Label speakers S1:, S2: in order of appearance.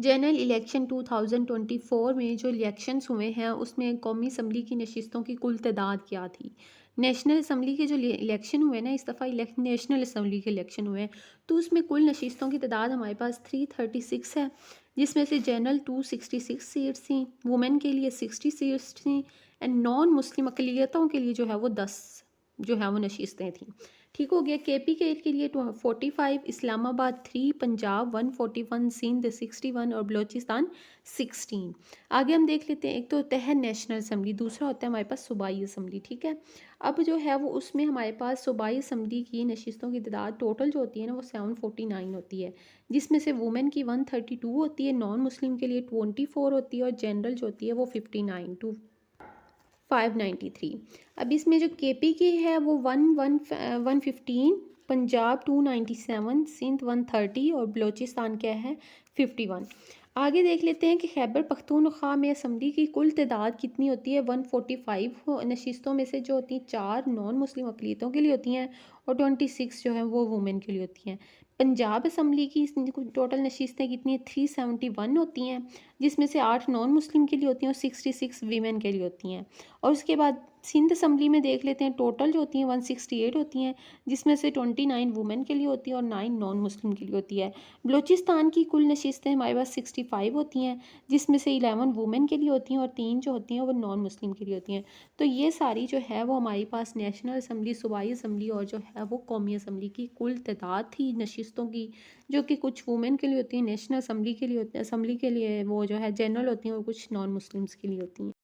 S1: General election 2024 में जो elections हुए हैं उसमें कौमी असम्बली की नशिस्तों की कुल तादाद क्या थी। नेशनल असम्बली के जो इलेक्शन हुए ना, इस दफ़ा नेशनल असम्बली के इलेक्शन हुए हैं, तो उसमें कुल नशिस्तों की तादाद हमारे पास 336 है, जिसमें से जनरल 266 सीट्स थी, वुमेन के लिए 60 सीट्स थी, एंड नॉन मुस्लिम अकलियतों के लिए जो है वो 10 जो है वो नशिस्तें थी। ठीक हो गया। केपी के लिए 45, इस्लामाबाद 3, पंजाब 141, सिंध 61 और बलूचिस्तान 16। आगे हम देख लेते हैं, एक तो होता है नेशनल असम्बली, दूसरा होता है हमारे पास सूबाई असम्बली। ठीक है, अब जो है वो उसमें हमारे पास सूबाई असम्बली की नशिस्तों की तादाद टोटल जो होती है ना वो 749 होती है, जिसमें से वुमेन की 132 होती है, नॉन मुस्लिम के लिए 24 होती है और जनरल जो होती है वो 59 टू 593। अब इसमें जो केपी की है वो 115, पंजाब 297, सिंध 130 और बलूचिस्तान क्या है 51। आगे देख लेते हैं कि खैबर पख्तूनख्वा में असम्बली की कुल तादाद कितनी होती है। 145 नशिस्तों में से जो होती हैं 4 नॉन मुस्लिम अकलीतों के लिए होती हैं और 26 जो है वो वुमेन के लिए होती हैं। पंजाब असम्बली की टोटल नशिस्तें कितनी हैं 371 होती हैं, जिसमें से 8 नॉन मुस्लिम के लिए होती हैं और 66 वीमेन के लिए होती हैं। और उसके बाद सिंध असम्बली में देख लेते हैं, टोटल जो होती हैं 168 होती हैं, जिसमें से 29 वुमेन के लिए होती है और 9 नॉन मुस्लिम के लिए होती है। बलूचिस्तान की कुल नशिस्तें हमारे पास 65 होती हैं, जिसमें से 11 वुमेन के लिए होती हैं और 3 जो होती हैं वो नॉन मुस्लिम के लिए होती हैं। तो ये सारी जो है वो हमारे पास नेशनल असम्बली, सूबाई असम्बली और जो है वो कौमी असम्बली की कुल तादाद थी नशिस्तों की, जो कि कुछ वुमेन के लिए होती हैं, नेशनल असम्बली के लिए होती है, असम्बली के लिए वो जो है जनरल होती हैं और कुछ नॉन मुस्लिम्स के लिए होती हैं।